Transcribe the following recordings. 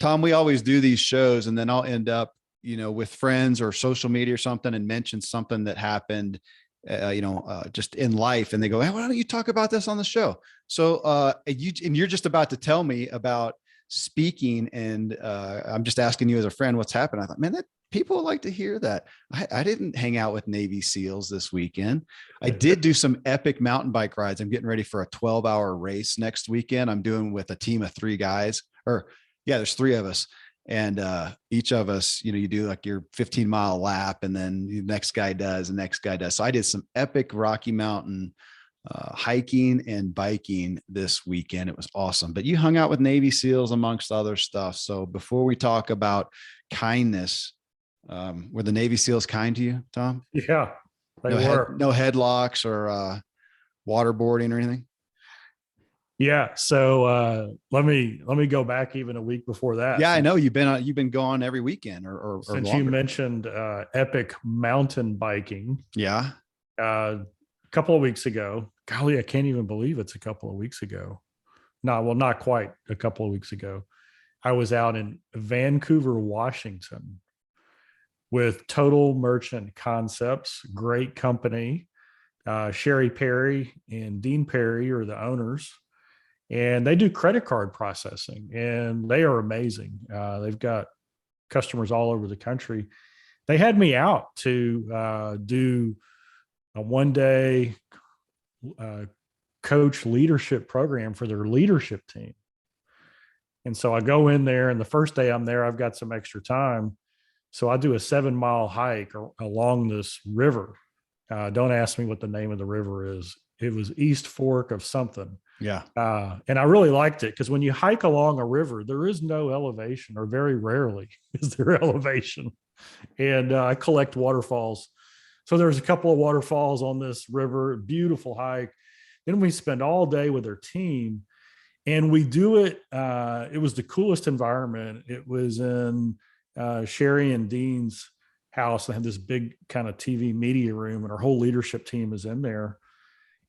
Tom, we always do these shows and then I'll end up, with friends or social media or something and mention something that happened, just in life. And they go, hey, why don't you talk about this on the show? So you're just about to tell me about speaking. And I'm just asking you as a friend, what's happened? I thought, man, that people like to hear that. I didn't hang out with Navy SEALs this weekend. I did do some epic mountain bike rides. I'm getting ready for a 12-hour race next weekend. I'm doing with a team of 3 guys, or yeah, there's 3 of us. And each of us, you do like your 15-mile lap, and then the next guy does, the next guy does. So I did some epic Rocky Mountain hiking and biking this weekend. It was awesome. But you hung out with Navy SEALs amongst other stuff. So before we talk about kindness, were the Navy SEALs kind to you, Tom? Yeah, they were. No headlocks or waterboarding or anything? Yeah. So let me go back even a week before that. Yeah, I know you've been going every weekend or since longer. You mentioned epic mountain biking. Yeah. A couple of weeks ago. Golly, I can't even believe it's a couple of weeks ago. No, well, not quite a couple of weeks ago. I was out in Vancouver, Washington with Total Merchant Concepts, great company. Sherry Perry and Dean Perry are the owners, and they do credit card processing, and they are amazing. They've got customers all over the country. They had me out to do a 1-day coach leadership program for their leadership team. And so I go in there, and the first day I'm there, I've got some extra time. So I do a 7-mile hike along this river. Don't ask me what the name of the river is. It was East Fork of something. Yeah. And I really liked it because when you hike along a river, there is no elevation, or very rarely is there elevation. And I collect waterfalls. So there's a couple of waterfalls on this river, beautiful hike. Then we spend all day with their team, and we do it. It was the coolest environment. It was in Sherry and Dean's house. They had this big kind of TV media room, and our whole leadership team is in there.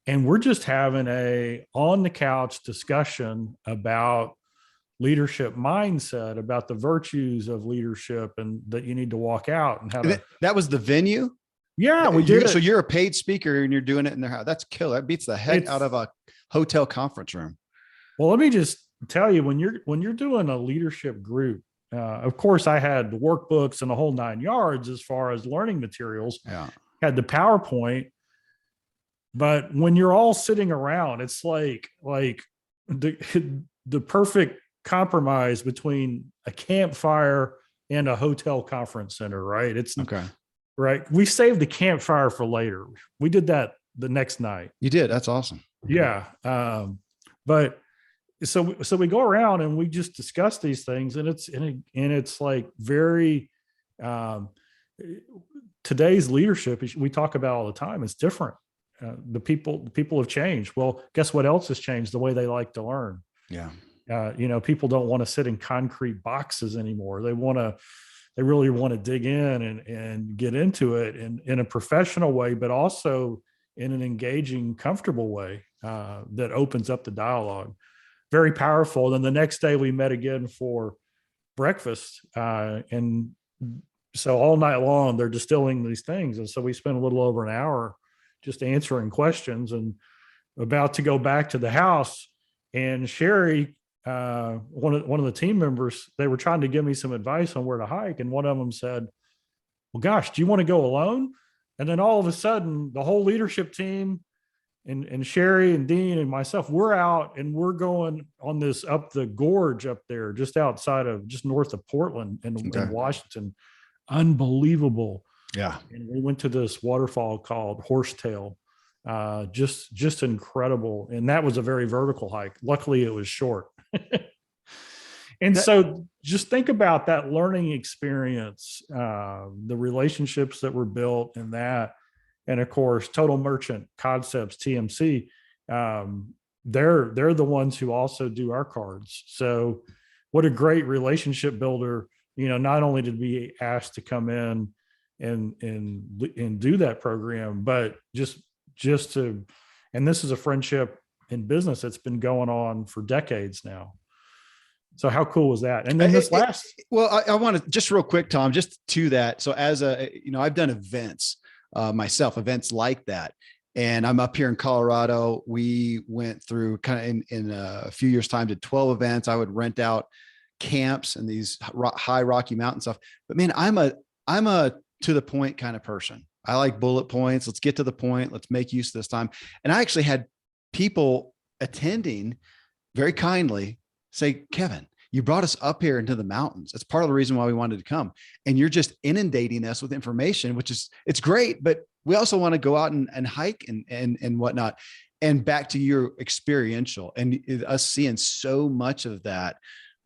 And we're just having a on the couch discussion about leadership mindset, about the virtues of leadership, and that you need to walk out and how to. That was the venue? Yeah, we did it. So you're a paid speaker and you're doing it in their house. That's killer. That beats the heck out of a hotel conference room. Well, let me just tell you, when you're doing a leadership group, of course, I had the workbooks and the whole 9 yards as far as learning materials. Yeah. Had the PowerPoint, but when you're all sitting around, it's like the perfect compromise between a campfire and a hotel conference center, right? It's okay. Right. We saved the campfire for later. We did that the next night. You did. That's awesome. Yeah. But so we go around and we just discuss these things, and it's like very, today's leadership, we talk about all the time, it's different. The people have changed. Well, guess what else has changed? The way they like to learn. Yeah. People don't want to sit in concrete boxes anymore. They really want to dig in and get into it in a professional way, but also in an engaging, comfortable way that opens up the dialogue. Very powerful. Then the next day we met again for breakfast. And so all night long they're distilling these things. And so we spent a little over an hour just answering questions, and about to go back to the house. And Sherry, one of the team members, they were trying to give me some advice on where to hike. And one of them said, well, gosh, do you want to go alone? And then all of a sudden the whole leadership team and Sherry and Dean and myself, we're out and we're going on this up the gorge up there, just north of Portland in Washington. Unbelievable. Yeah. And we went to this waterfall called Horsetail. Just incredible. And that was a very vertical hike. Luckily it was short. So just think about that learning experience, the relationships that were built in that. And of course, Total Merchant Concepts, TMC, they're the ones who also do our cards. So what a great relationship builder, not only to be asked to come in and do that program, but just to, and this is a friendship in business that's been going on for decades now. So how cool was that? And then this last, well, I want to just real quick, Tom, just to that. So as I've done events myself, events like that. And I'm up here in Colorado. We went through kind of in a few years time, did 12 events. I would rent out camps and these high Rocky Mountain stuff. But man, I'm a to the point kind of person. I like bullet points. Let's get to the point. Let's make use of this time. And I actually had people attending very kindly say, Kevin, you brought us up here into the mountains. That's part of the reason why we wanted to come. And you're just inundating us with information, which is, it's great, but we also want to go out and hike and whatnot. And back to your experiential and us seeing so much of that,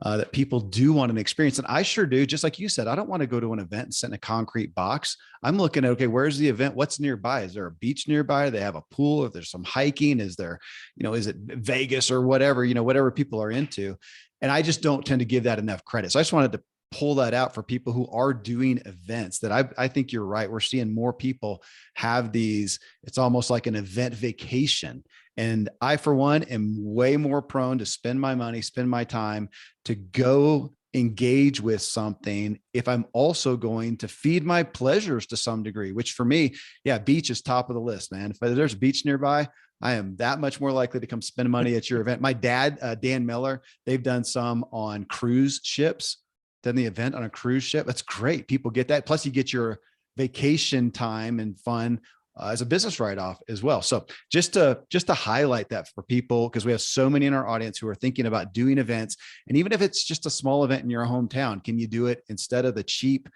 that people do want an experience. And I sure do. Just like you said, I don't want to go to an event and sit in a concrete box. I'm looking at, okay, where's the event? What's nearby? Is there a beach nearby? Do they have a pool? If there's some hiking, is there, is it Vegas or whatever, whatever people are into. And I just don't tend to give that enough credit. So I just wanted to pull that out for people who are doing events that I think you're right. We're seeing more people have these, it's almost like an event vacation. And I, for one, am way more prone to spend my money, spend my time to go engage with something if I'm also going to feed my pleasures to some degree, which for me, yeah, beach is top of the list, man. If there's a beach nearby, I am that much more likely to come spend money at your event. My dad, Dan Miller, they've done some on cruise ships, done the event on a cruise ship. That's great. People get that. Plus you get your vacation time and fun as a business write-off as well. So just to highlight that for people, because we have so many in our audience who are thinking about doing events. And even if it's just a small event in your hometown, can you do it instead of the cheap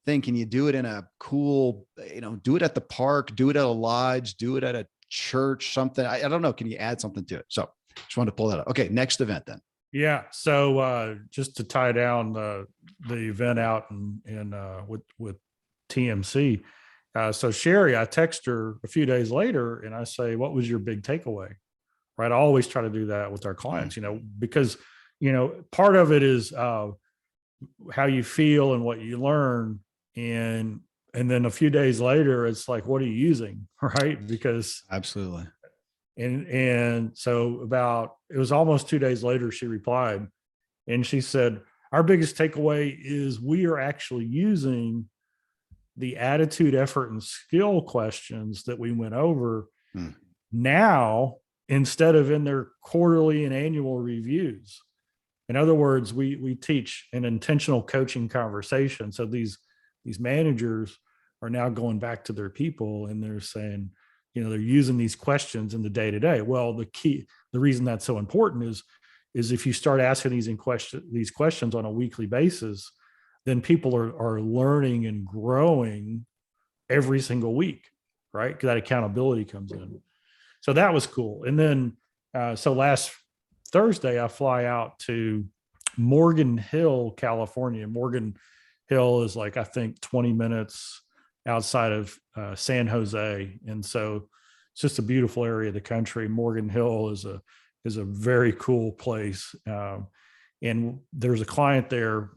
thing? Can you do it in a cool, do it at the park, do it at a lodge, do it at a church, something? I don't know. Can you add something to it? So just wanted to pull that up. Okay. Next event then. Yeah. So just to tie down the event out and with TMC. So Sherry, I text her a few days later and I say, what was your big takeaway? Right. I always try to do that with our clients, because, part of it is how you feel and what you learn. And then a few days later, it's like, what are you using? Right. Because absolutely. And so it was almost 2 days later, she replied and she said, our biggest takeaway is we are actually using the attitude, effort, and skill questions that we went over now instead of in their quarterly and annual reviews. In other words, we teach an intentional coaching conversation. So these managers are now going back to their people and they're saying, they're using these questions in the day-to-day. Well, the reason that's so important is if you start asking these questions on a weekly basis, then people are learning and growing every single week, right? Because that accountability comes in. So that was cool. And then, so last Thursday, I fly out to Morgan Hill, California. Morgan Hill is like, I think 20 minutes outside of San Jose. And so it's just a beautiful area of the country. Morgan Hill is a very cool place. And there's a client there,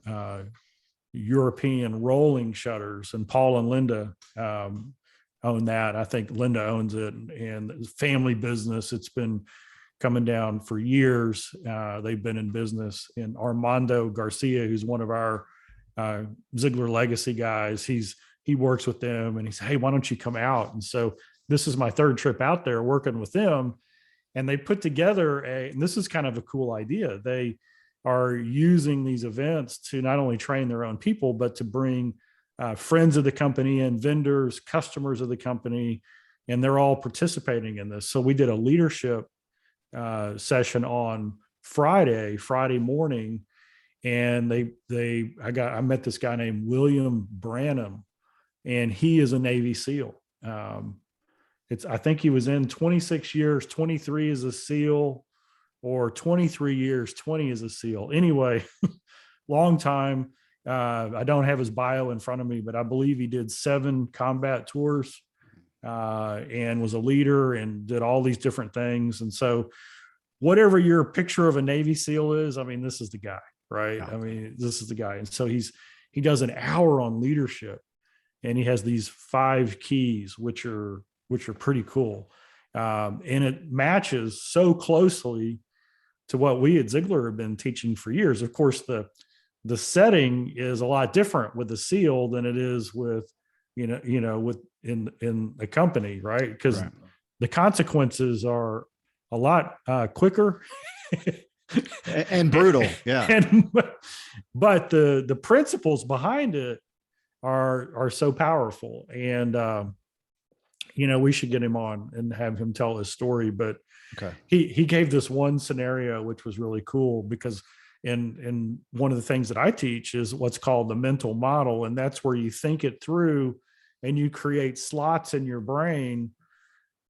European rolling shutters, and Paul and Linda own that. I think Linda owns it, and it's family business. It's been coming down for years. They've been in business. And Armando Garcia, who's one of our Ziglar legacy guys, he works with them, and he said, hey, why don't you come out? And so this is my third trip out there working with them. And they put together and this is kind of a cool idea. They are using these events to not only train their own people, but to bring friends of the company and vendors, customers of the company, and they're all participating in this. So we did a leadership session on Friday morning, and I met this guy named William Branham, and he is a Navy SEAL. I think he was in 26 years, 23 as a SEAL, or 23 years, 20 as a SEAL. Anyway, long time. I don't have his bio in front of me, but I believe he did 7 combat tours and was a leader and did all these different things. And so whatever your picture of a Navy SEAL is, I mean, this is the guy, right? Yeah. I mean, this is the guy. And so he does an hour on leadership, and he has these 5 keys, which are pretty cool. And it matches so closely to what we at Ziglar have been teaching for years. Of course, the setting is a lot different with the SEAL than it is with, with in a company, right? Because the consequences are a lot quicker and brutal. Yeah. But the principles behind it are so powerful. And we should get him on and have him tell his story. But he gave this one scenario which was really cool, because in one of the things that I teach is what's called the mental model, and that's where you think it through and you create slots in your brain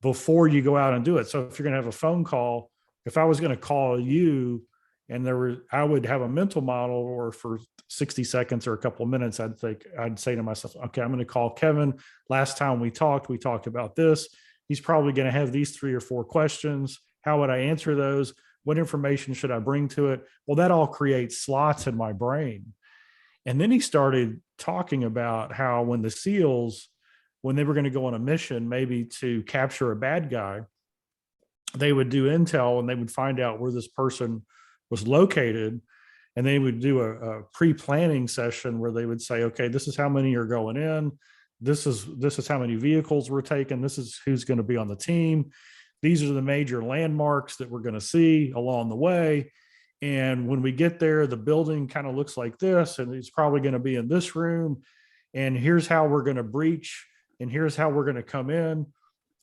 before you go out and do it. So if you're going to have a phone call, if I was going to call you and I would have a mental model, or for 60 seconds or a couple of minutes, I'd say to myself, okay, I'm going to call Kevin. Last time we talked about this. He's probably going to have these 3 or 4 questions. How would I answer those? What information should I bring to it? Well, that all creates slots in my brain. And then he started talking about how when the SEALs, when they were going to go on a mission, maybe to capture a bad guy, they would do intel and they would find out where this person was located. And they would do a pre-planning session where they would say, okay, this is how many are going in. This is how many vehicles we're taking. This is who's going to be on the team. These are the major landmarks that we're going to see along the way. And when we get there, the building kind of looks like this, and it's probably going to be in this room. And here's how we're going to breach, and here's how we're going to come in.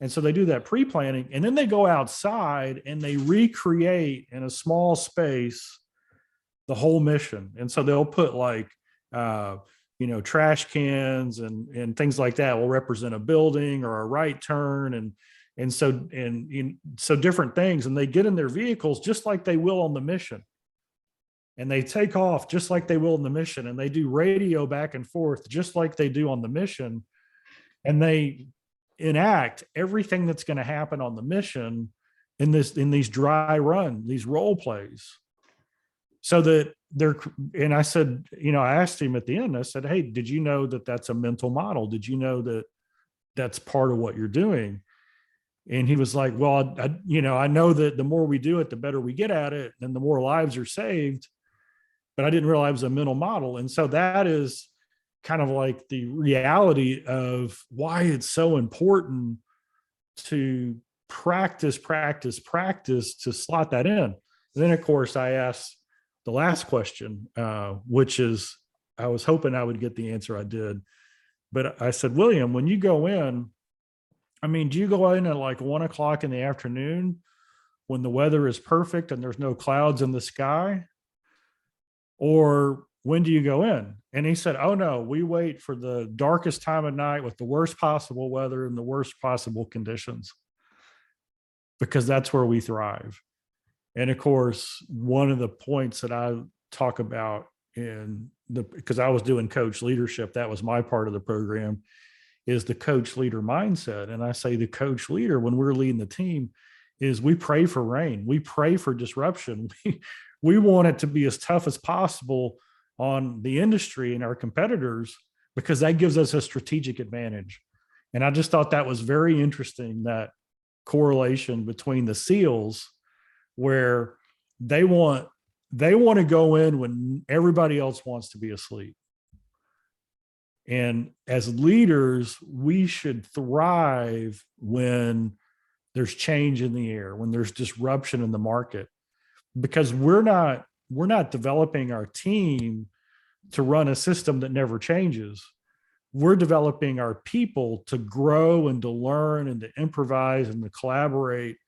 And so they do that pre-planning, and then they go outside and they recreate in a small space the whole mission. And so they'll put like, trash cans and things like that will represent a building or a right turn. And so different things. And they get in their vehicles just like they will on the mission. And they take off just like they will in the mission. And they do radio back and forth just like they do on the mission. And they enact everything that's going to happen on the mission in these dry run, these role plays. So that and I said, I asked him at the end, I said, hey, did you know that that's a mental model? Did you know that that's part of what you're doing? And he was like, well, I know that the more we do it, the better we get at it, and the more lives are saved. But I didn't realize it was a mental model. And so that is kind of like the reality of why it's so important to practice to slot that in. And then, of course, I asked the last question, which is, I was hoping I would get the answer I did. But I said, William, when you go in, do you go in at like 1 o'clock in the afternoon when the weather is perfect and there's no clouds in the sky? Or when do you go in? And he said, oh no, we wait for the darkest time of night with the worst possible weather and the worst possible conditions, because that's where we thrive. And of course, one of the points that I talk about because I was doing coach leadership, that was my part of the program, is the coach leader mindset. And I say the coach leader, when we're leading the team, is we pray for rain. We pray for disruption. We want it to be as tough as possible on the industry and our competitors, because that gives us a strategic advantage. And I just thought that was very interesting, that correlation between the SEALs, where they want to go in when everybody else wants to be asleep. And as leaders, we should thrive when there's change in the air, when there's disruption in the market, because we're not developing our team to run a system that never changes. We're developing our people to grow and to learn and to improvise and to collaborate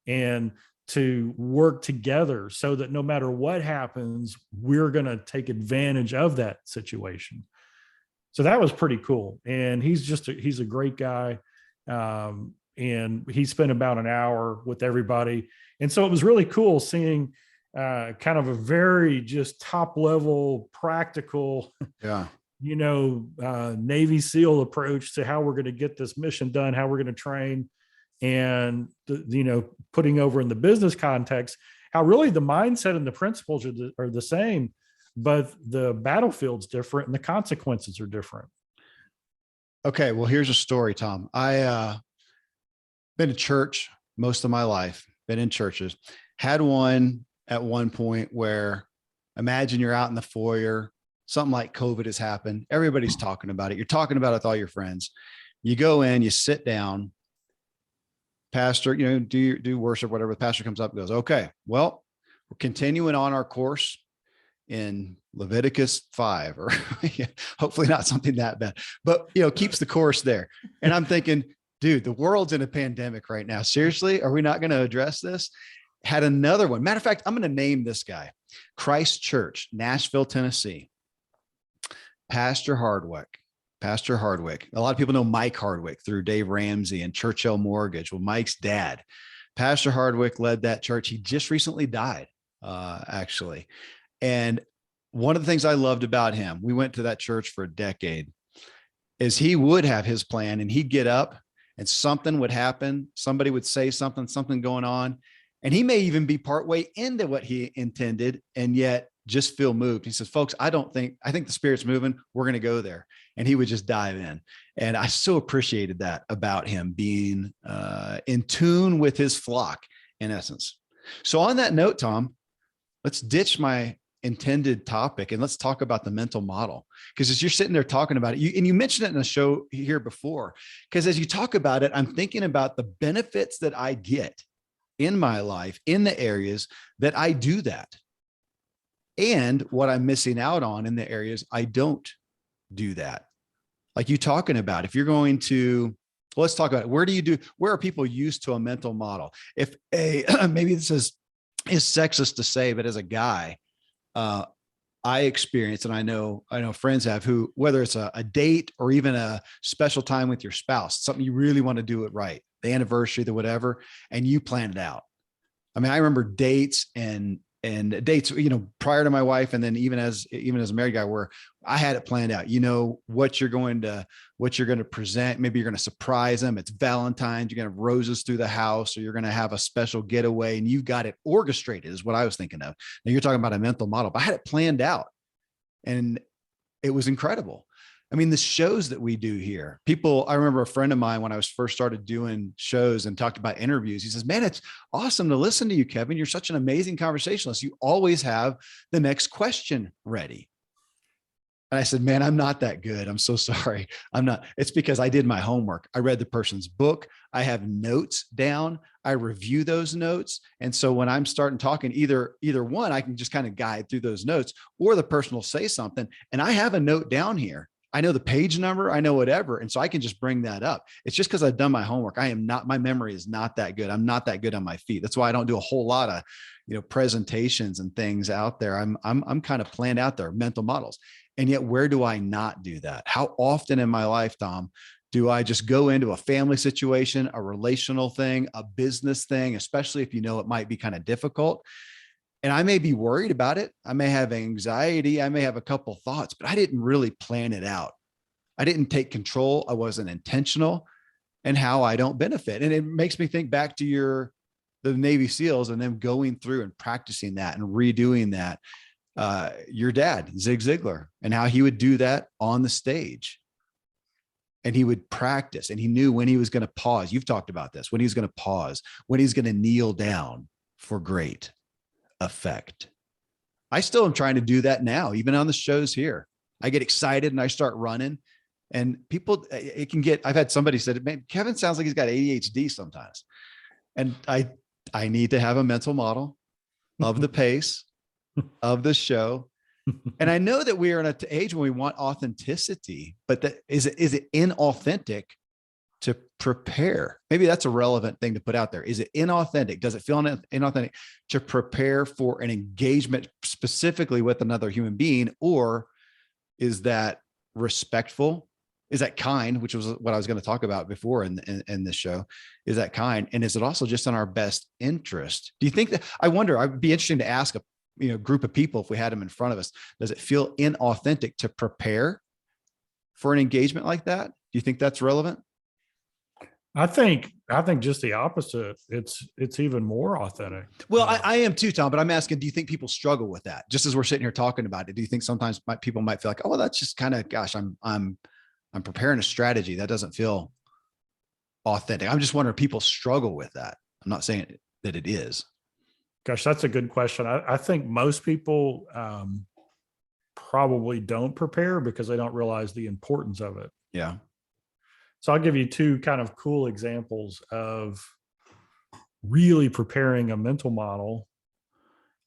and to work together, so that no matter what happens, we're going to take advantage of that situation. So that was pretty cool. And he's a great guy. And he spent about an hour with everybody. And so it was really cool seeing kind of a very just top level practical, Navy SEAL approach to how we're going to get this mission done, how we're going to train, and putting over in the business context, how really the mindset and the principles are the same, but the battlefield's different and the consequences are different. Okay, well, here's a story, Tom. I been to church most of my life, been in churches, had one at one point where imagine you're out in the foyer, something like COVID has happened. Everybody's talking about it. You're talking about it with all your friends. You go in, you sit down, pastor, do worship, whatever. The pastor comes up and goes, okay, well, we're continuing on our course in Leviticus 5, or hopefully not something that bad, but keeps the course there. And I'm thinking, dude, the world's in a pandemic right now. Seriously, are we not going to address this? Had another one. Matter of fact, I'm going to name this guy, Christ Church, Nashville, Tennessee. Pastor Hardwick. A lot of people know Mike Hardwick through Dave Ramsey and Churchill Mortgage. Well, Mike's dad, Pastor Hardwick, led that church. He just recently died, actually. And one of the things I loved about him, we went to that church for a decade, is he would have his plan and he'd get up and something would happen. Somebody would say something going on. And he may even be partway into what he intended and yet just feel moved. He says, folks, I think the Spirit's moving. We're going to go there. And he would just dive in. And I so appreciated that about him being in tune with his flock, in essence. So on that note, Tom, let's ditch my intended topic and let's talk about the mental model. Because as you're sitting there talking about it, and you mentioned it in a show here before, because as you talk about it, I'm thinking about the benefits that I get in my life, in the areas that I do that, and what I'm missing out on in the areas I don't do that. Like you talking about, if you're going to, let's talk about it. Where are people used to a mental model? If maybe this is sexist to say, but as a guy, I experience, and I know friends have, who, whether it's a date or even a special time with your spouse, something you really want to do it right, the anniversary, the whatever, and you plan it out. I mean, I remember dates and dates, prior to my wife, and then even as a married guy, where I had it planned out. What you're going to present. Maybe you're going to surprise them. It's Valentine's. You're going to have roses through the house, or you're going to have a special getaway, and you got it orchestrated. Is what I was thinking of. Now you're talking about a mental model, but I had it planned out, and it was incredible. I mean, the shows that we do here, I remember a friend of mine when I was first started doing shows and talked about interviews. He says, man, it's awesome to listen to you, Kevin. You're such an amazing conversationalist. You always have the next question ready. And I said, man, I'm not that good. I'm so sorry. I'm not. It's because I did my homework. I read the person's book. I have notes down. I review those notes. And so when I'm starting talking, either one, I can just kind of guide through those notes, or the person will say something and I have a note down here. I know the page number, I know whatever. And so I can just bring that up. It's just because I've done my homework. My memory is not that good. I'm not that good on my feet. That's why I don't do a whole lot of, presentations and things out there. I'm kind of planned out there, mental models. And yet, where do I not do that? How often in my life, Tom, do I just go into a family situation, a relational thing, a business thing, especially if it might be kind of difficult? And I may be worried about it. I may have anxiety. I may have a couple thoughts, but I didn't really plan it out. I didn't take control. I wasn't intentional, and how I don't benefit. And it makes me think back to the Navy SEALs and them going through and practicing that and redoing that. Your dad, Zig Ziglar, and how he would do that on the stage. And he would practice, and he knew when he was going to pause. You've talked about this, when he's going to pause, when he's going to kneel down for great effect. I still am trying to do that now, even on the shows here. I get excited and I start running, and I've had somebody said, man, Kevin sounds like he's got ADHD sometimes. And I need to have a mental model of the pace of the show. And I know that we are in an age when we want authenticity, but is it inauthentic to prepare? Maybe that's a relevant thing to put out there. Is it inauthentic? Does it feel inauthentic to prepare for an engagement specifically with another human being? Or is that respectful? Is that kind, which was what I was going to talk about before in this show? Is that kind? And is it also just in our best interest? Do you think that, I wonder, I'd be interesting to ask a group of people, if we had them in front of us, does it feel inauthentic to prepare for an engagement like that? Do you think that's relevant? I think just the opposite. It's even more authentic. Well, I am too, Tom, but I'm asking, do you think people struggle with that? Just as we're sitting here talking about it, do you think sometimes people might feel like, oh, well, that's just kind of, gosh, I'm preparing a strategy that doesn't feel authentic. I'm just wondering if people struggle with that. I'm not saying that it is. Gosh, that's a good question. I think most people probably don't prepare because they don't realize the importance of it. Yeah. So I'll give you two kind of cool examples of really preparing a mental model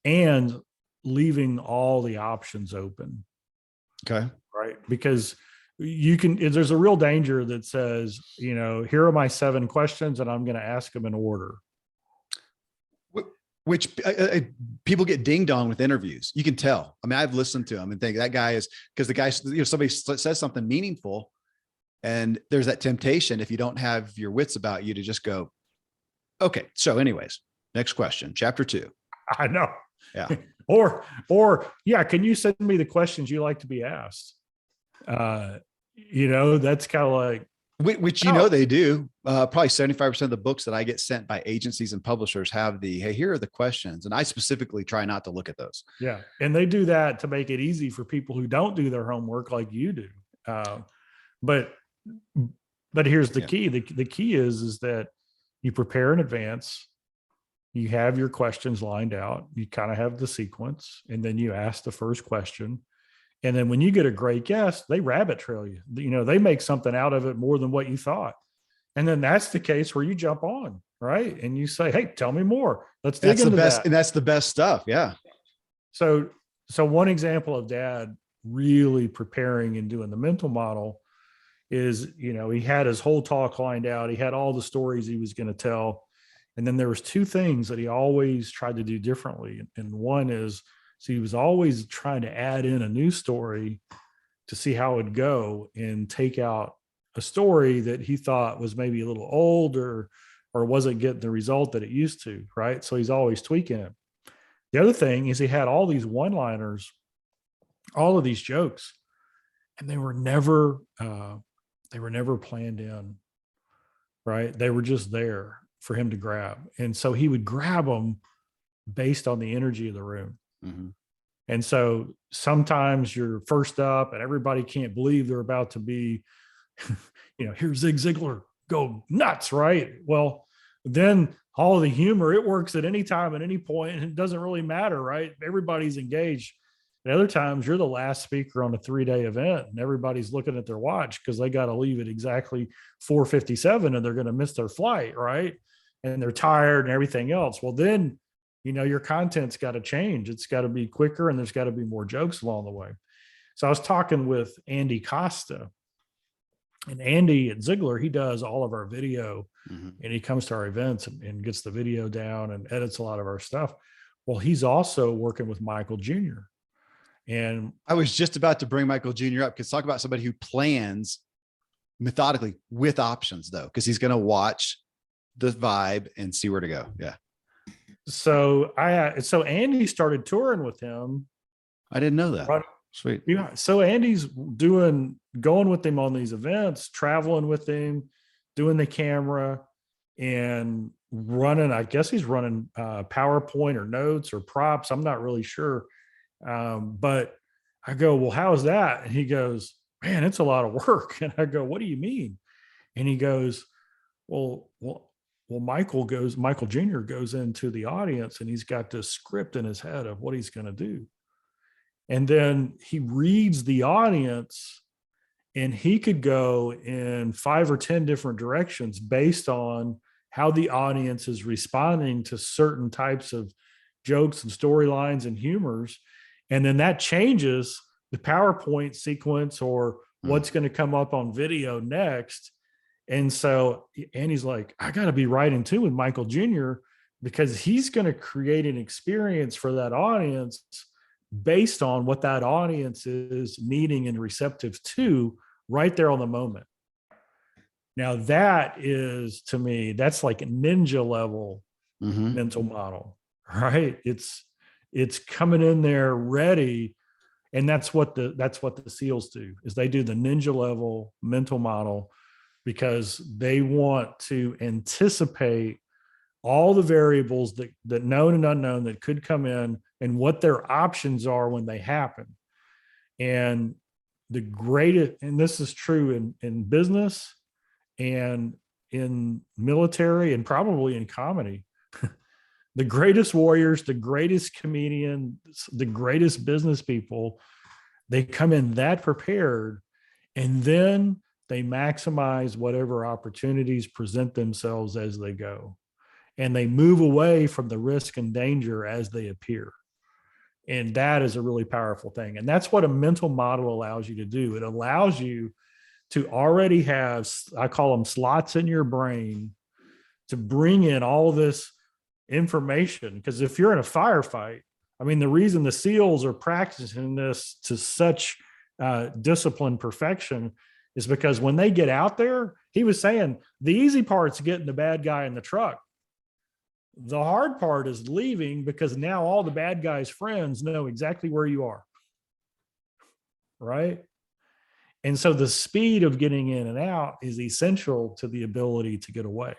and leaving all the options open. Okay. Right. Because there's a real danger that says, here are my 7 questions and I'm going to ask them in order. Which people get dinged on with interviews. You can tell. I mean, I've listened to them and think that guy is, because the guy, somebody says something meaningful, and there's that temptation, if you don't have your wits about you, to just go, okay. So anyways, next question, chapter 2. I know. Yeah. or yeah, can you send me the questions you like to be asked? That's kind of like, which, they do. Probably 75% of the books that I get sent by agencies and publishers have hey, here are the questions. And I specifically try not to look at those. Yeah. And they do that to make it easy for people who don't do their homework like you do. But here's the key. The key is that you prepare in advance. You have your questions lined out. You kind of have the sequence, and then you ask the first question. And then when you get a great guest, they rabbit trail you. They make something out of it more than what you thought. And then that's the case where you jump on, right? And you say, hey, tell me more. Let's dig into that. And that's the best stuff. Yeah. So one example of Dad really preparing and doing the mental model is, he had his whole talk lined out. He had all the stories he was going to tell. And then there was 2 things that he always tried to do differently. And one is, so he was always trying to add in a new story to see how it would go and take out a story that he thought was maybe a little old or wasn't getting the result that it used to, right? So he's always tweaking it. The other thing is he had all these one-liners, all of these jokes, and they were never planned in, right? They were just there for him to grab. And so he would grab them based on the energy of the room. Mm-hmm. And so sometimes you're first up and everybody can't believe they're about to be, here's Zig Ziglar, go nuts, right? Well, then all of the humor, it works at any time, at any point, and it doesn't really matter, right? Everybody's engaged. At other times, you're the last speaker on a 3-day event, and everybody's looking at their watch because they got to leave at exactly 4:57, and they're going to miss their flight, right? And they're tired and everything else. Well, then, your content's got to change. It's got to be quicker, and there's got to be more jokes along the way. So I was talking with Andy Costa, and Andy at Ziglar, he does all of our video, and he comes to our events and gets the video down and edits a lot of our stuff. Well, he's also working with Michael Jr. And I was just about to bring Michael Jr. up, because talk about somebody who plans methodically with options, though, because he's going to watch the vibe and see where to go. Yeah. So Andy started touring with him. I didn't know that. Right. Sweet. Yeah. So Andy's going with him on these events, traveling with him, doing the camera and running. I guess he's running PowerPoint or notes or props. I'm not really sure. But I go, well, how's that? And he goes, man, it's a lot of work. And I go, what do you mean? And he goes, well, Michael Jr. goes into the audience and he's got this script in his head of what he's going to do. And then he reads the audience and he could go in 5 or 10 different directions based on how the audience is responding to certain types of jokes and storylines and humors. And then that changes the PowerPoint sequence or what's going to come up on video next. And so Andy's like, I got to be right in tune with Michael Jr. because he's going to create an experience for that audience based on what that audience is needing and receptive to right there on the moment. Now that is, to me, that's like a ninja level mental model, right? It's coming in there ready. And that's what the SEALs do, is they do the ninja level mental model because they want to anticipate all the variables that known and unknown that could come in and what their options are when they happen. And the greatest, and this is true in business and in military and probably in comedy, The greatest warriors, the greatest comedians, the greatest business people, they come in that prepared, and then they maximize whatever opportunities present themselves as they go. And they move away from the risk and danger as they appear. And that is a really powerful thing. And that's what a mental model allows you to do. It allows you to already have, I call them slots in your brain, to bring in all this information. Because if you're in a firefight, I mean, the reason the SEALs are practicing this to such disciplined perfection is because when they get out there, he was saying the easy part's getting the bad guy in the truck. The hard part is leaving, because now all the bad guy's friends know exactly where you are. Right. And so the speed of getting in and out is essential to the ability to get away.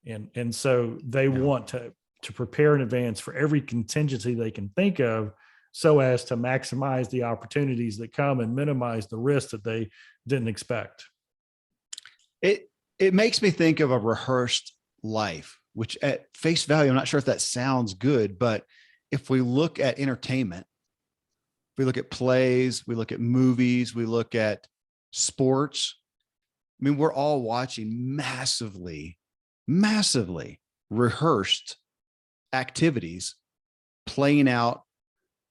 And so they want to prepare in advance for every contingency they can think of, so as to maximize the opportunities that come and minimize the risk that they didn't expect. It makes me think of a rehearsed life, which at face value, I'm not sure if that sounds good, but if we look at entertainment, we look at plays, we look at movies, we look at sports. I mean, we're all watching massively rehearsed activities playing out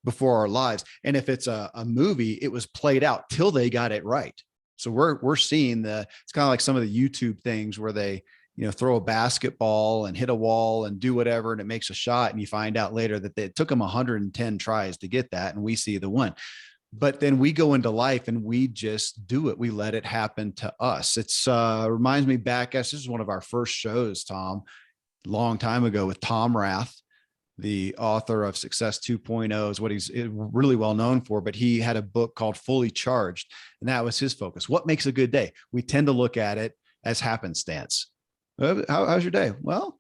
before our lives. And if it's a movie, it was played out till they got it right. So we're seeing it's kind of like some of the YouTube things where they, throw a basketball and hit a wall and do whatever, and it makes a shot. And you find out later that it took them 110 tries to get that. And we see the one. But then we go into life and we just do it. We let it happen to us. It's reminds me back, this is one of our first shows, Tom, long time ago, with Tom Rath, the author of Success 2.0 is what he's really well known for, but he had a book called Fully Charged, and that was his focus. What makes a good day? We tend to look at it as happenstance. How's your day? Well,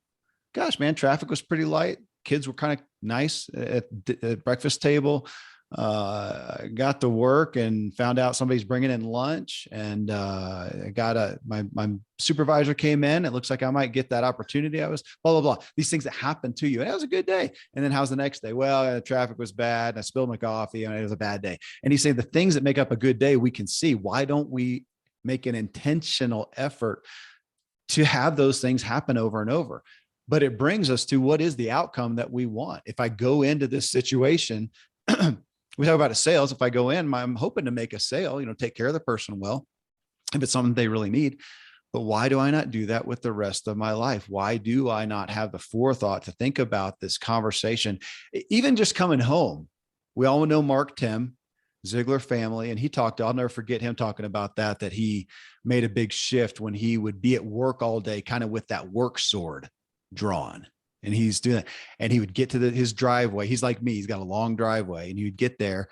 gosh, man, traffic was pretty light. Kids were kind of nice at the breakfast table. Got to work and found out somebody's bringing in lunch, and my supervisor came in. It looks like I might get that opportunity. I was blah, blah, blah. These things that happen to you. And that was a good day. And then how's the next day? Well, the traffic was bad, and I spilled my coffee, and it was a bad day. And he's saying the things that make up a good day, we can see. Why don't we make an intentional effort to have those things happen over and over? But it brings us to, what is the outcome that we want? If I go into this situation, we talk about a sales. If I go in, I'm hoping to make a sale, take care of the person well, if it's something they really need. But why do I not do that with the rest of my life? Why do I not have the forethought to think about this conversation? Even just coming home, we all know Mark Tim, Ziglar family, and I'll never forget him talking about that he made a big shift when he would be at work all day, kind of with that work sword drawn. And he's doing that. And he would get to his driveway. He's like me. He's got a long driveway, and he would get there,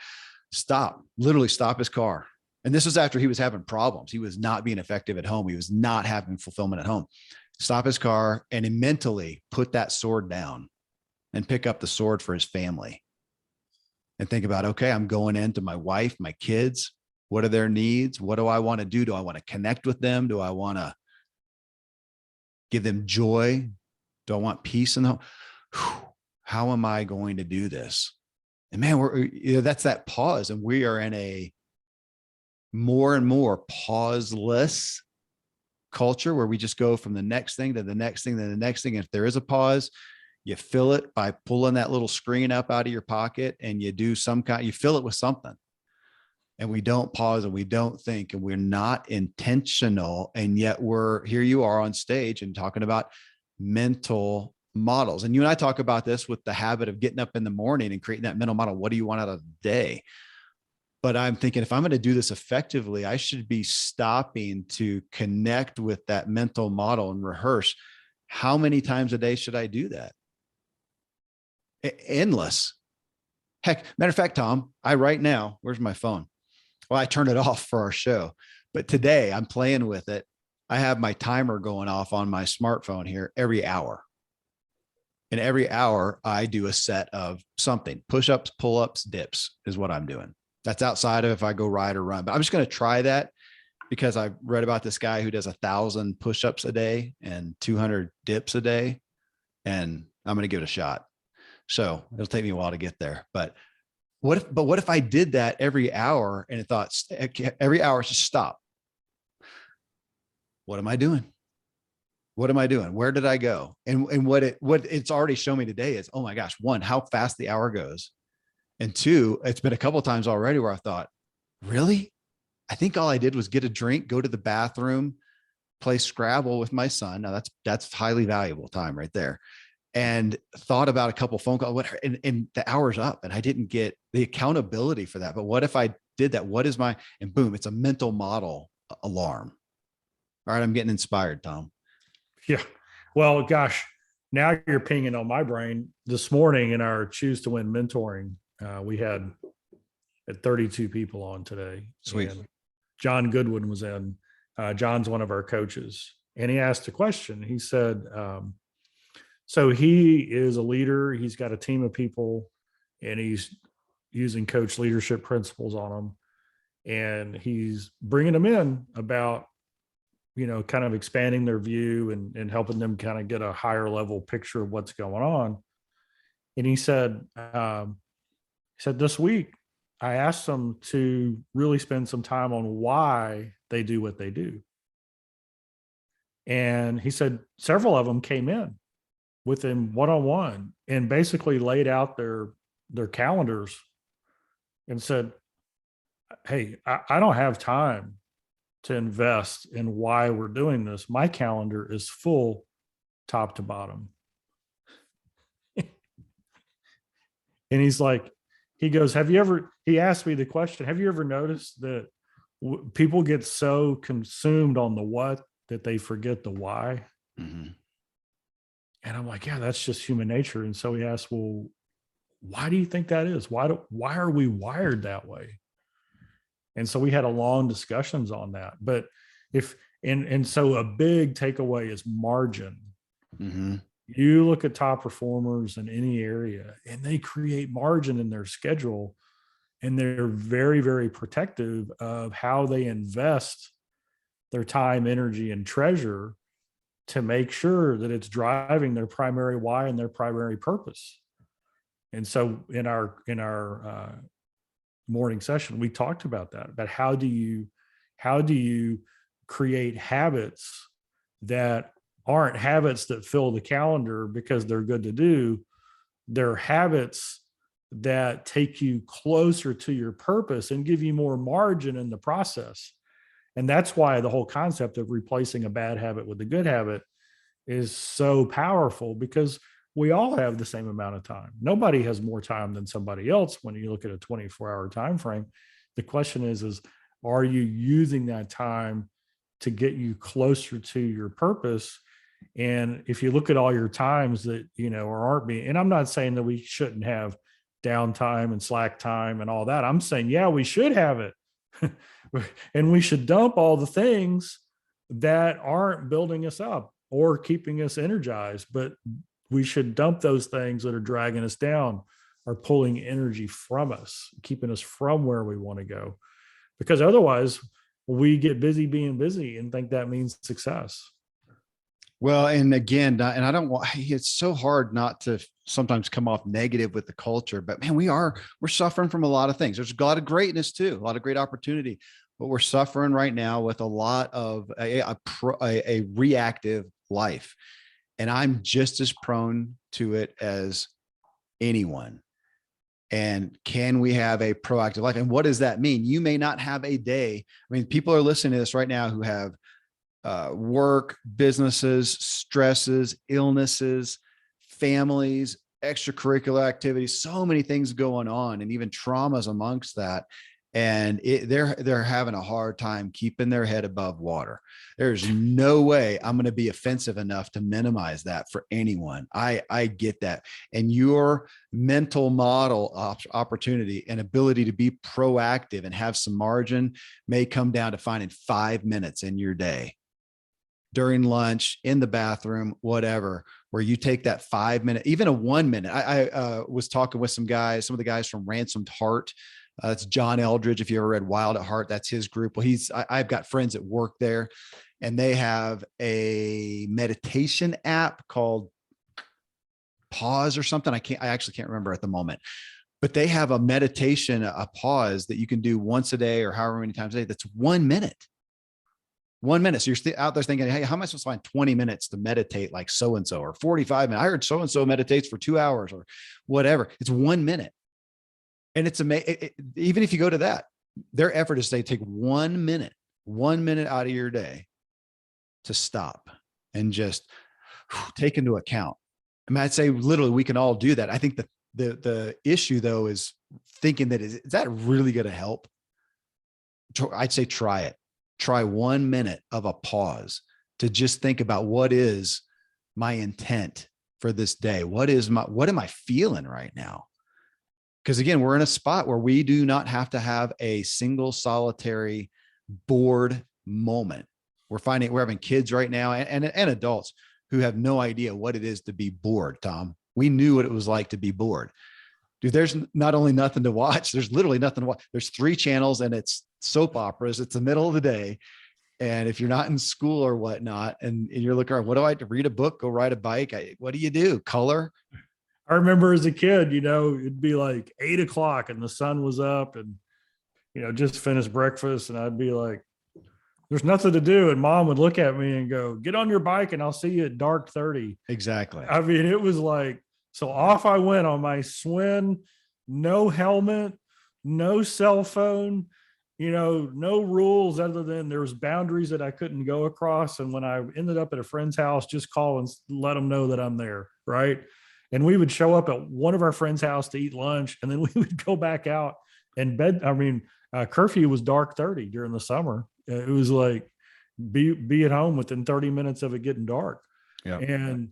literally stop his car. And this was after he was having problems. He was not being effective at home. He was not having fulfillment at home. Stop his car and mentally put that sword down and pick up the sword for his family and think about, okay, I'm going into my wife, my kids. What are their needs? What do I want to do? Do I want to connect with them? Do I want to give them joy? Do I want peace in the home? How am I going to do this? And man, that's that pause. And we are in a more and more pauseless culture where we just go from the next thing to the next thing to the next thing. If there is a pause, you fill it by pulling that little screen up out of your pocket, and you fill it with something. And we don't pause, and we don't think, and we're not intentional. And yet here you are on stage and talking about mental models. And you and I talk about this with the habit of getting up in the morning and creating that mental model. What do you want out of the day? But I'm thinking, if I'm going to do this effectively, I should be stopping to connect with that mental model and rehearse. How many times a day should I do that? Endless. Heck, matter of fact, Tom, right now, where's my phone? Well, I turned it off for our show, but today I'm playing with it. I have my timer going off on my smartphone here every hour. And every hour I do a set of something. Push-ups, pull-ups, dips is what I'm doing. That's outside of if I go ride or run. But I'm just going to try that, because I read about this guy who does 1,000 push-ups a day and 200 dips a day. And I'm going to give it a shot. So it'll take me a while to get there. But what if I did that every hour and it thought every hour just stop? What am I doing? What am I doing? Where did I go? And what it's already shown me today is, oh my gosh, one, how fast the hour goes. And two, it's been a couple of times already where I thought, really? I think all I did was get a drink, go to the bathroom, play Scrabble with my son. Now that's highly valuable time right there. And thought about a couple phone calls, and the hour's up, and I didn't get the accountability for that. But what if I did that? What is and boom, it's a mental model alarm. All right, I'm getting inspired, Tom. Yeah. Well, gosh, now you're pinging on my brain. This morning in our Choose to Win mentoring, we had 32 people on today. Sweet. And John Goodwin was in. John's one of our coaches, and he asked a question. He said, so he is a leader. He's got a team of people, and he's using coach leadership principles on them. And he's bringing them in about, kind of expanding their view and helping them kind of get a higher level picture of what's going on. And he said, this week, I asked them to really spend some time on why they do what they do. And he said several of them came in with him one-on-one and basically laid out their calendars and said, hey, I don't have time to invest in why we're doing this. My calendar is full top to bottom. And he's like, he goes, he asked me the question, have you ever noticed that people get so consumed on the what that they forget the why? Mm-hmm. And I'm like, yeah, that's just human nature. And so he asked, well, why do you think that is? Why are we wired that way? And so we had a long discussions on that. But so a big takeaway is margin. Mm-hmm. You look at top performers in any area, and they create margin in their schedule, and they're very, very protective of how they invest their time, energy, and treasure to make sure that it's driving their primary why and their primary purpose. And so in our morning session, we talked about that, about how do you create habits that aren't habits that fill the calendar because they're good to do. They're habits that take you closer to your purpose and give you more margin in the process. And that's why the whole concept of replacing a bad habit with a good habit is so powerful, because we all have the same amount of time. Nobody has more time than somebody else when you look at a 24-hour time frame. The question is are you using that time to get you closer to your purpose? And if you look at all your times that, or aren't being, and I'm not saying that we shouldn't have downtime and slack time and all that. I'm saying, yeah, we should have it. And we should dump all the things that aren't building us up or keeping us energized. But we should dump those things that are dragging us down, or pulling energy from us, keeping us from where we want to go. Because otherwise we get busy being busy and think that means success. Well, and again, and I don't want, it's so hard not to sometimes come off negative with the culture, but man, we're suffering from a lot of things. There's a lot of greatness too, a lot of great opportunity, but we're suffering right now with a lot of a reactive life. And I'm just as prone to it as anyone. And can we have a proactive life? And what does that mean? You may not have a day. I mean, people are listening to this right now who have work, businesses, stresses, illnesses, families, extracurricular activities, so many things going on, and even traumas amongst that. And they're having a hard time keeping their head above water. There's no way I'm going to be offensive enough to minimize that for anyone. I get that. And your mental model opportunity and ability to be proactive and have some margin may come down to finding 5 minutes in your day, during lunch, in the bathroom, whatever, where you take that 5 minute, even a 1 minute. I was talking with some of the guys from Ransomed Heart. It's John Eldridge. If you ever read Wild at Heart, that's his group. Well, I've got friends that work there, and they have a meditation app called pause or something. I actually can't remember at the moment, but they have a meditation, a pause that you can do once a day or however many times a day. That's 1 minute. 1 minute. So you're out there thinking, hey, how am I supposed to find 20 minutes to meditate like so-and-so, or 45 minutes? I heard so-and-so meditates for 2 hours or whatever. It's 1 minute. And it's amazing. Even if you go to that, their effort is to take 1 minute, 1 minute out of your day to stop and just take into account. I mean, I'd say literally we can all do that. I think the issue though is thinking that is that really going to help? I'd say try it. Try 1 minute of a pause to just think about what is my intent for this day? What am I feeling right now? Because again, we're in a spot where we do not have to have a single solitary bored moment. We're having kids right now and adults who have no idea what it is to be bored, Tom. We knew what it was like to be bored. Dude, there's not only nothing to watch, there's literally nothing to watch. There's 3 channels and it's soap operas. It's the middle of the day. And if you're not in school or whatnot, and you're looking around, what do I do? Read a book, go ride a bike? What do you do? Color? I remember as a kid, it'd be like 8 o'clock and the sun was up and, just finished breakfast. And I'd be like, there's nothing to do. And mom would look at me and go, get on your bike and I'll see you at dark 30. Exactly. I mean, it was like, so off I went on my swim, no helmet, no cell phone, no rules other than there was boundaries that I couldn't go across. And when I ended up at a friend's house, just call and let them know that I'm there. Right. And we would show up at one of our friends' house to eat lunch. And then we would go back out and curfew was dark 30 during the summer. It was like, be at home within 30 minutes of it getting dark. Yeah. And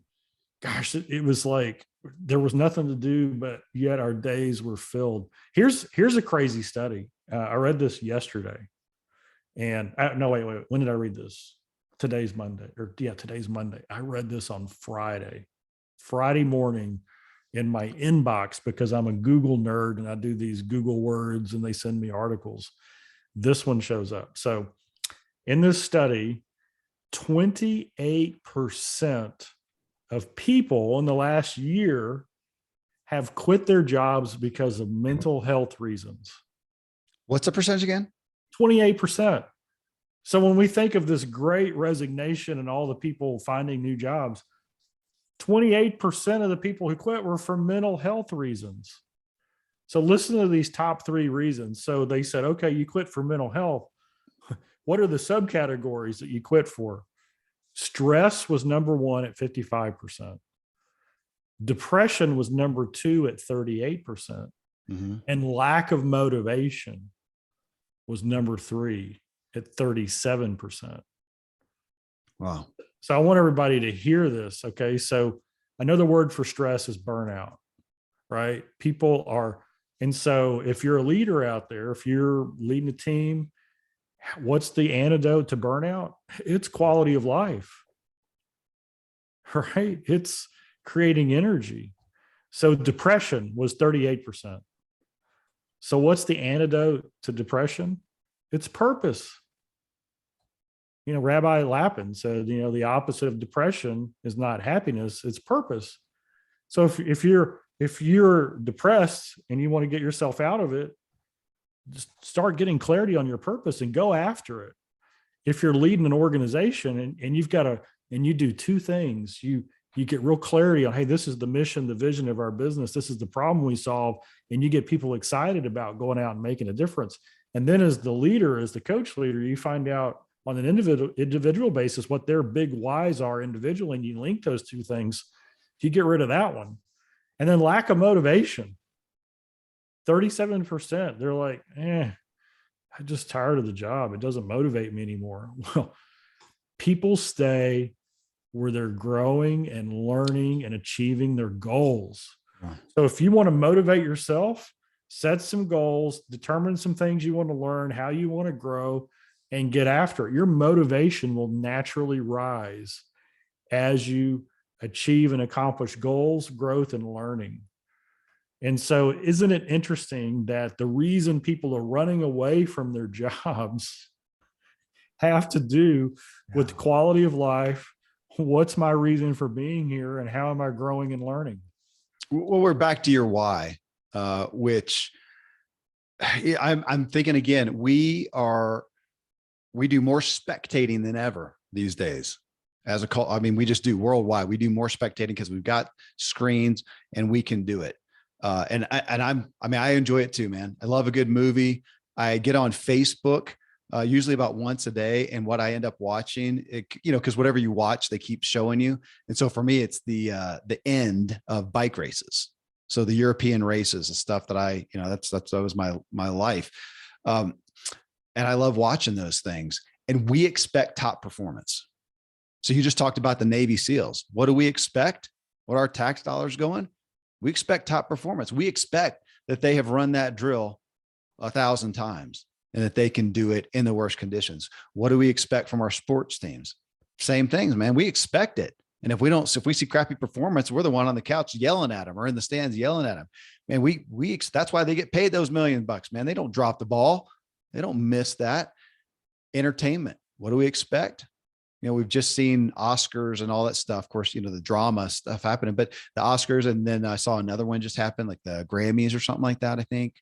gosh, it was like, there was nothing to do, but yet our days were filled. Here's a crazy study. I read this yesterday and wait. When did I read this? Today's Monday. I read this on Friday morning in my inbox because I'm a Google nerd and I do these Google words and they send me articles. This one shows up. So in this study, 28% of people in the last year have quit their jobs because of mental health reasons. What's the percentage again? 28%. So when we think of this great resignation and all the people finding new jobs, 28% of the people who quit were for mental health reasons. So listen to these top 3 reasons. So they said, okay, you quit for mental health. What are the subcategories that you quit for? Stress was number 1 at 55%. Depression was number 2 at 38%. Mm-hmm. And lack of motivation was number 3 at 37%. Wow. So I want everybody to hear this. Okay. So another word for stress is burnout, right? And so if you're a leader out there, if you're leading a team, what's the antidote to burnout? It's quality of life, right? It's creating energy. So depression was 38%. So what's the antidote to depression? It's purpose. Rabbi Lapin said, the opposite of depression is not happiness, it's purpose. So if you're depressed and you want to get yourself out of it, just start getting clarity on your purpose and go after it. If you're leading an organization and you do 2 things, you get real clarity on, hey, this is the mission, the vision of our business. This is the problem we solve. And you get people excited about going out and making a difference. And then as the leader, as the coach leader, you find out on an individual basis what their big whys are individually, and you link those 2 things. You get rid of that one. And then lack of motivation. 37%, they're like, I'm just tired of the job. It doesn't motivate me anymore. Well, people stay where they're growing and learning and achieving their goals. Right. So if you want to motivate yourself, set some goals, determine some things you want to learn, how you want to grow, and get after it. Your motivation will naturally rise as you achieve and accomplish goals, growth, and learning. And so isn't it interesting that the reason people are running away from their jobs have to do with quality of life? What's my reason for being here and how am I growing and learning? Well, we're back to your why, which I'm thinking again, we do more spectating than ever these days as a cult. I mean, we just do worldwide. We do more spectating because we've got screens and we can do it. I enjoy it too, man. I love a good movie. I get on Facebook, usually about once a day. And what I end up watching, cause whatever you watch, they keep showing you. And so for me, it's the end of bike races. So the European races, the stuff that that was my life. And I love watching those things, and we expect top performance. So you just talked about the Navy SEALs. What do we expect? What are our tax dollars going? We expect top performance. We expect that they have run that drill 1,000 times and that they can do it in the worst conditions. What do we expect from our sports teams? Same things, man. We expect it. And if we see crappy performance, we're the one on the couch yelling at them or in the stands yelling at them. Man, that's why they get paid those $1 million, man. They don't drop the ball. They don't miss that. Entertainment. What do we expect? We've just seen Oscars and all that stuff. Of course, the drama stuff happening, but the Oscars, and then I saw another one just happen, like the Grammys or something like that, I think.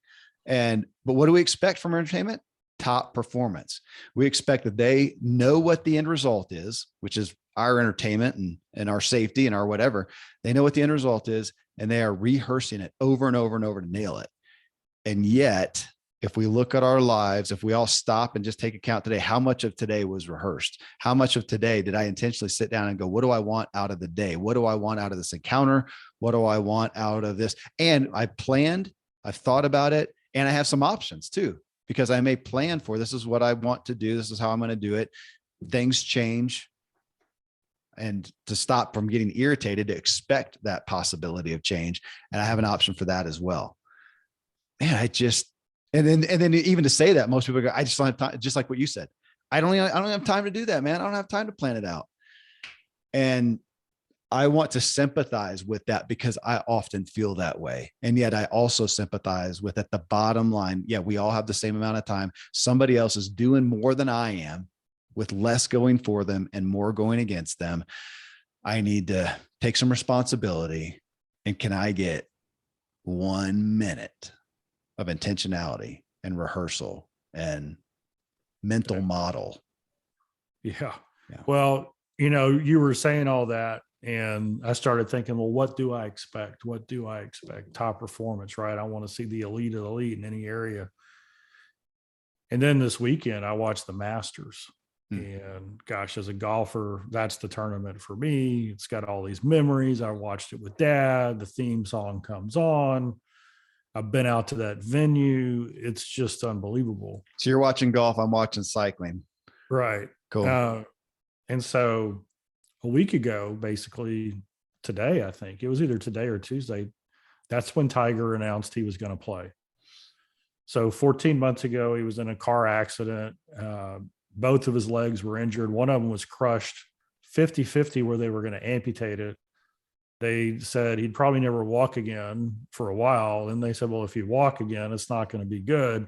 But what do we expect from entertainment? Top performance. We expect that they know what the end result is, which is our entertainment and our safety and our whatever. They know what the end result is, and they are rehearsing it over and over and over to nail it. And yet, if we look at our lives, if we all stop and just take account today, how much of today was rehearsed? How much of today did I intentionally sit down and go, what do I want out of the day? What do I want out of this encounter? What do I want out of this? And I've thought about it, and I have some options too, because I may plan for, this is what I want to do. This is how I'm going to do it. Things change. And to stop from getting irritated, to expect that possibility of change. And I have an option for that as well. Man, and then even to say that, most people go, I just don't have time, just like what you said. I don't have time to do that, man. I don't have time to plan it out. And I want to sympathize with that because I often feel that way. And yet I also sympathize with, at the bottom line, yeah, we all have the same amount of time. Somebody else is doing more than I am with less going for them and more going against them. I need to take some responsibility. And can I get 1 minute of intentionality and rehearsal and mental model? Yeah. Well, you were saying all that, and I started thinking, well, what do I expect? What do I expect? Top performance, right? I want to see the elite of the elite in any area. And then this weekend, I watched the Masters. And gosh, as a golfer, that's the tournament for me. It's got all these memories. I watched it with Dad. The theme song comes on. I've been out to that venue. It's just unbelievable. So you're watching golf. I'm watching cycling. Right. Cool. And so a week ago, basically today, I think it was either today or Tuesday, that's when Tiger announced he was going to play. So 14 months ago, he was in a car accident. Both of his legs were injured. One of them was crushed 50-50 where they were going to amputate it. They said he'd probably never walk again for a while. And they said, well, if you walk again, it's not going to be good.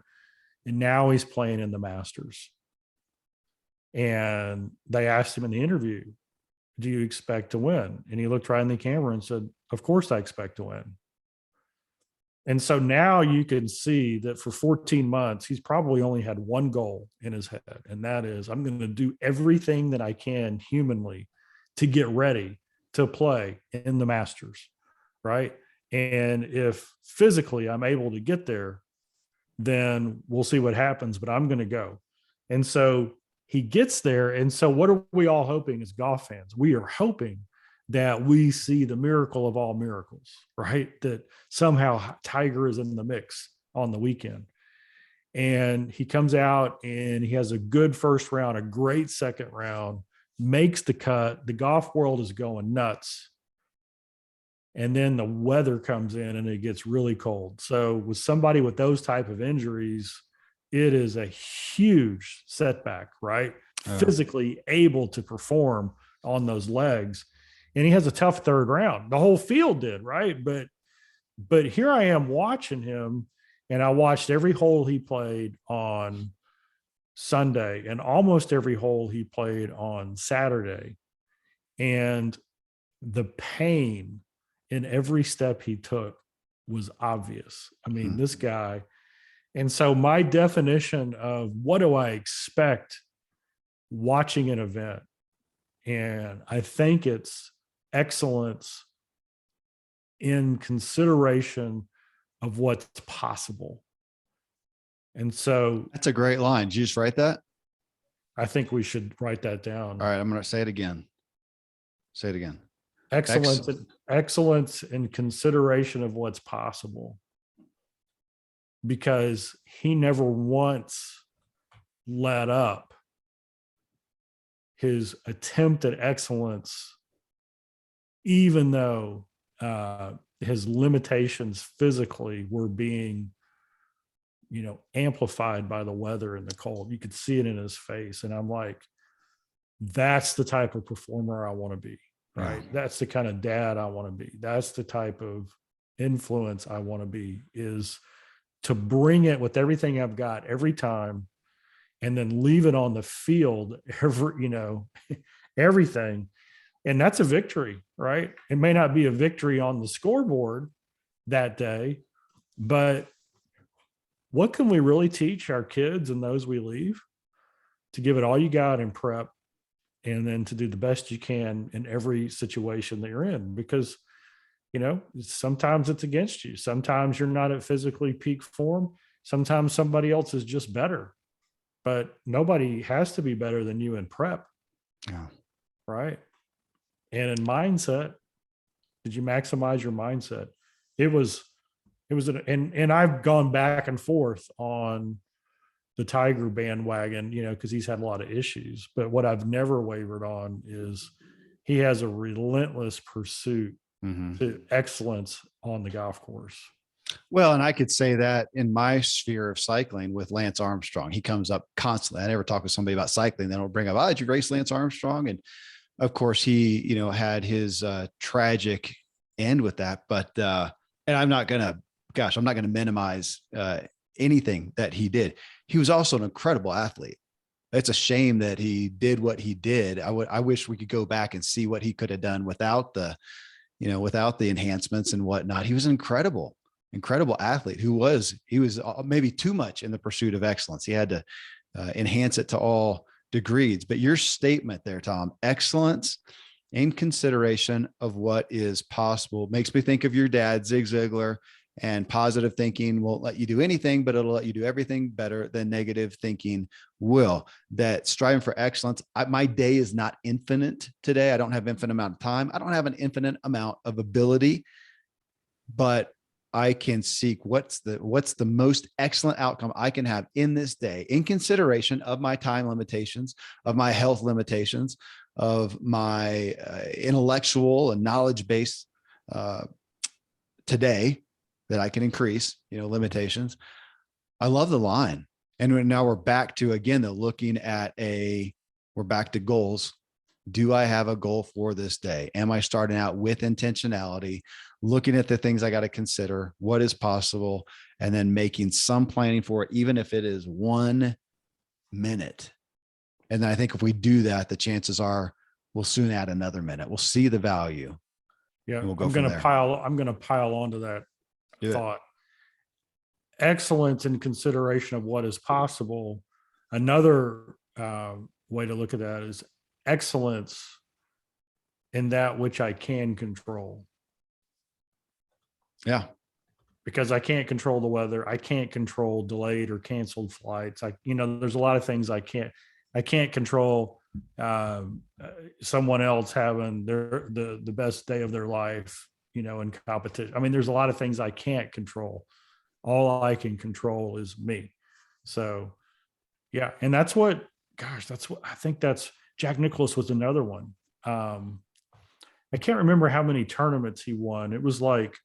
And now he's playing in the Masters. And they asked him in the interview, do you expect to win? And he looked right in the camera and said, of course I expect to win. And so now you can see that for 14 months, he's probably only had one goal in his head. And that is, I'm going to do everything that I can humanly to get ready to play in the Masters, right? And if physically I'm able to get there, then we'll see what happens, but I'm going to go. And so he gets there. And so what are we all hoping as golf fans? We are hoping that we see the miracle of all miracles, right? That somehow Tiger is in the mix on the weekend. And he comes out and he has a good first round, a great second round, makes the cut. The golf world is going nuts. And then the weather comes in and it gets really cold. So with somebody with those type of injuries, it is a huge setback, right? Physically able to perform on those legs. And he has a tough third round. The whole field did, right? But here I am watching him, and I watched every hole he played on Sunday and almost every hole he played on Saturday. And the pain in every step he took was obvious. I mean, Hmm. this guy. And so my definition of what do I expect watching an event, and I think it's excellence in consideration of what's possible. And so That's a great line. Did you just write that? I think we should write that All down. right. I'm going to say it again. Say it again. Excellence, excellence in consideration of what's possible. Because he never once let up his attempt at excellence, even though his limitations physically were being, amplified by the weather and the cold. You could see it in his face. And I'm like, that's the type of performer I want to be, right? Yeah. That's the kind of dad I want to be. That's the type of influence I want to be, is to bring it with everything I've got every time, and then leave it on the field everything. And that's a victory, right? It may not be a victory on the scoreboard that day, but what can we really teach our kids and those we leave? To give it all you got in prep, and then to do the best you can in every situation that you're in. Because, sometimes it's against you. Sometimes you're not at physically peak form. Sometimes somebody else is just better, but nobody has to be better than you in prep. Yeah. Right. And in mindset, did you maximize your mindset? And I've gone back and forth on the Tiger bandwagon, because he's had a lot of issues. But what I've never wavered on is he has a relentless pursuit Mm-hmm. to excellence on the golf course. Well, and I could say that in my sphere of cycling with Lance Armstrong, he comes up constantly. I never talk with somebody about cycling. Then I'll bring up, did you race Lance Armstrong? And of course he, had his tragic end with that, but, and I'm not going to minimize anything that he did. He was also an incredible athlete. It's a shame that he did what he did. I wish we could go back and see what he could have done without the enhancements and whatnot. He was an incredible athlete he was maybe too much in the pursuit of excellence. He had to enhance it to all degrees. But your statement there, Tom, excellence in consideration of what is possible, makes me think of your dad, Zig Ziglar, and positive thinking won't let you do anything, but it'll let you do everything better than negative thinking will. That striving for excellence. My day is not infinite today. I don't have infinite amount of time. I don't have an infinite amount of ability, but I can seek what's the most excellent outcome I can have in this day, in consideration of my time limitations, of my health limitations, of my intellectual and knowledge base today that I can increase, limitations. I love the line. And now we're back to, again, we're back to goals. Do I have a goal for this day? Am I starting out with intentionality, looking at the things I got to consider, what is possible, and then making some planning for it, even if it is 1 minute. And then I think if we do that, the chances are we'll soon add another minute. We'll see the value. Yeah. We'll go I'm going to pile onto that thought. Excellence in consideration of what is possible. Another way to look at that is excellence in that which I can control. Yeah. Because I can't control the weather. I can't control delayed or canceled flights. There's a lot of things I can't control. Someone else having the best day of their life, in competition. I mean, there's a lot of things I can't control. All I can control is me. So yeah. And that's what I think Jack Nicklaus was another one. I can't remember how many tournaments he won. It was like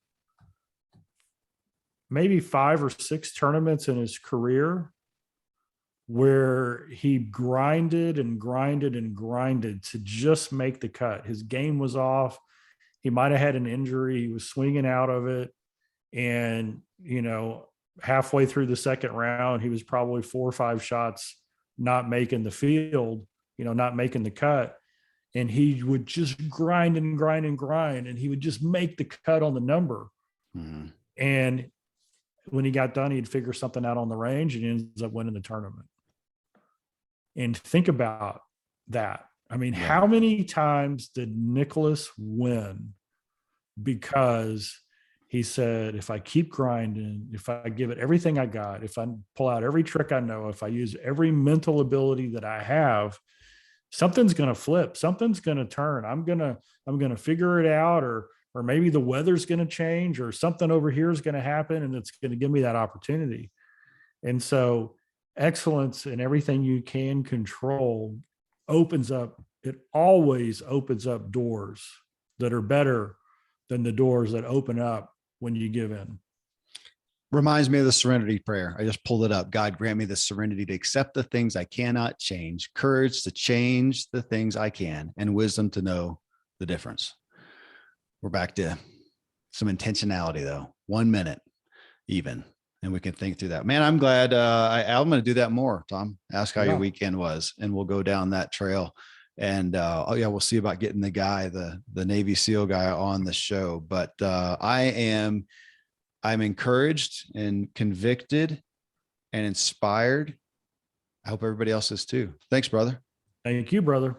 maybe 5 or 6 tournaments in his career where he grinded and grinded and grinded to just make the cut. His game was off. He might have had an injury. He was swinging out of it. And, halfway through the second round, he was probably 4 or 5 shots not making the field, not making the cut. and he would just grind and grind and grind, and he would just make the cut on the number. Mhm. And when he got done, he'd figure something out on the range and he ends up winning the tournament. And think about that. I mean, Yeah. how many times did Nicholas win because he said, if I keep grinding, if I give it everything I got, if I pull out every trick I know, if I use every mental ability that I have, something's going to flip, something's going to turn. I'm going to figure it out, or maybe the weather's going to change, or something over here is going to happen, and it's going to give me that opportunity. And so excellence in everything you can control it always opens up doors that are better than the doors that open up when you give in. Reminds me of the serenity prayer. I just pulled it up. God, grant me the serenity to accept the things I cannot change, courage to change the things I can, and wisdom to know the difference. We're back to some intentionality, though. 1 minute even, and we can think through that. Man, I'm glad. I'm going to do that more, Tom. Ask how your weekend was, and we'll go down that trail. And we'll see about getting the guy, the Navy SEAL guy, on the show. But I'm encouraged and convicted and inspired. I hope everybody else is too. Thanks, brother. Thank you, brother.